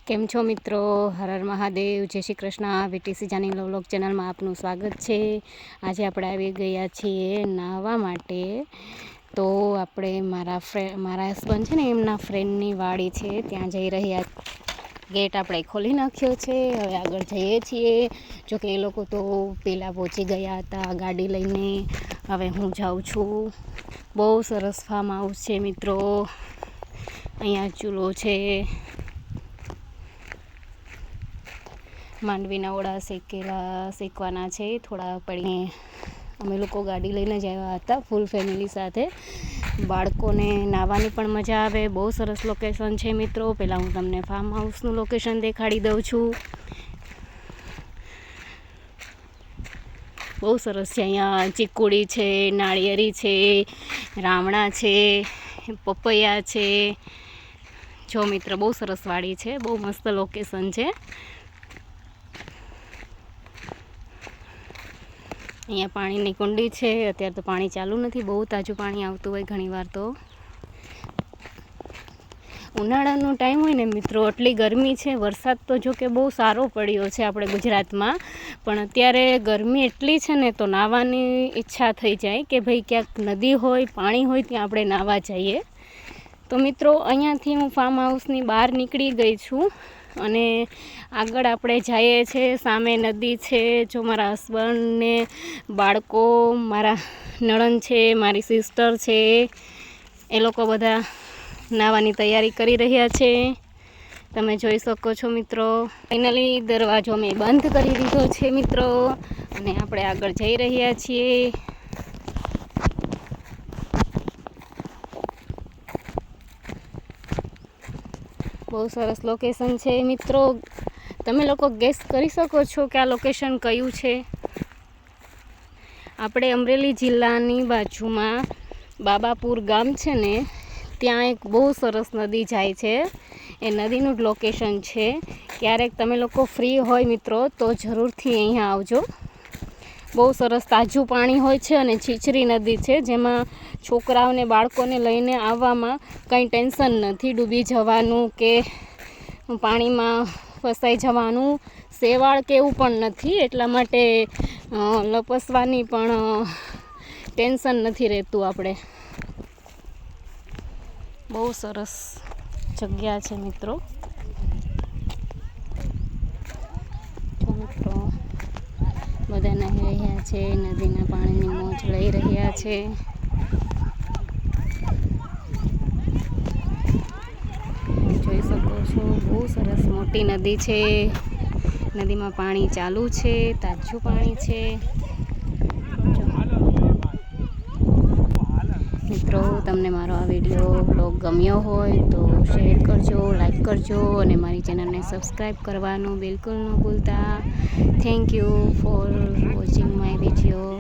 કેમ છો મિત્રો? હર હર મહાદેવ, જય શ્રી કૃષ્ણ. વીટીસી જાની વ્લોગ ચેનલમાં આપનું સ્વાગત છે. આજે આપણે આવી ગયા છીએ નાહવા માટે. તો આપણે મારા હસબન્ડ છે ને એમના ફ્રેન્ડની વાડી છે, ત્યાં જઈ રહ્યા. ગેટ આપણે ખોલી નાખ્યો છે, હવે આગળ જઈએ છીએ. જોકે એ લોકો તો પહેલાં પહોંચી ગયા હતા ગાડી લઈને. હવે હું જાઉં છું. બહુ સરસ ફાર્મ હાઉસ છે મિત્રો. અહીંયા ચૂલો છે, માંડવીના ઓળા શેકવાના છે. થોડા પડીને અમે લોકો ગાડી લઈને જ આવ્યા હતા ફૂલ ફેમિલી સાથે. બાળકોને નાહવાની પણ મજા આવે. બહુ સરસ લોકેશન છે મિત્રો. પહેલાં હું તમને ફાર્મ હાઉસનું લોકેશન દેખાડી દઉં છું. બહુ સરસ છે. અહીંયા ચીકુડી છે, નાળિયેરી છે, રામણા છે, પપૈયા છે. જો મિત્ર, બહુ સરસ વાડી છે, બહુ મસ્ત લોકેશન છે. અહીંયા પાણીની કુંડી છે. અત્યારે તો પાણી ચાલુ નથી, બહુ તાજું પાણી આવતું હોય ઘણીવાર. તો ઉનાળાનો ટાઈમ હોય ને મિત્રો, એટલી ગરમી છે. વરસાદ તો જો કે બહુ સારો પડ્યો છે આપણે ગુજરાતમાં, પણ અત્યારે ગરમી એટલી છે ને તો નાહવાની ઈચ્છા થઈ જાય કે ભાઈ ક્યાંક નદી હોય, પાણી હોય, ત્યાં આપણે નાહવા જઈએ. તો મિત્રો, અહીંયાથી હું ફાર્મ હાઉસની બહાર નીકળી ગઈ છું અને આગળ આપણે જઈએ છીએ. સામે નદી છે. જો મારા હસબન્ડને બાળકો, મારા નણંદ છે, મારી સિસ્ટર છે, એ લોકો બધા નાહવાની તૈયારી કરી રહ્યા છે. તમે જોઈ શકો છો મિત્રો. ફાઇનલી દરવાજો મેં બંધ કરી દીધો છે મિત્રો, અને આપણે આગળ જઈ રહ્યા છીએ. બહુ સરસ લોકેશન છે મિત્રો. તમે લોકો ગેસ કરી શકો છો કે આ લોકેશન કયું છે? આપણે અમરેલી જિલ્લાની બાજુમાં બાબાપુર ગામ છે ને, ત્યાં એક બહુ સરસ નદી જાય છે. એ નદીનું જ લોકેશન છે. ક્યારેક તમે લોકો ફ્રી હોય મિત્રો તો જરૂરથી અહીંયા આવજો. બહુ સરસ તાજું પાણી હોય છે અને છીછરી નદી છે, જેમાં છોકરાઓને, બાળકોને લઈને આવવામાં કંઈ ટેન્શન નથી. ડૂબી જવાનું કે પાણીમાં ફસાઈ જવાનું, શેવાળ કે એવું પણ નથી. એટલા માટે લપસવાની પણ ટેન્શન નથી રહેતું આપણે. બહુ સરસ જગ્યા છે મિત્રો. બધા નાહી રહ્યા છે, નદીના પાણીની મોજ લઈ રહ્યા છે. જોઈ શકો છો, બહુ સરસ મોટી નદી છે. નદીમાં પાણી ચાલુ છે, તાજું પાણી છે. મિત્રો, તમને મારો આ વિડીયો બ્લોગ ગમ્યો હોય તો શેર કરજો, લાઈક કરજો અને મારી ચેનલને સબસ્ક્રાઈબ કરવાનું બિલકુલ ન ભૂલતા. Thank you for watching my video.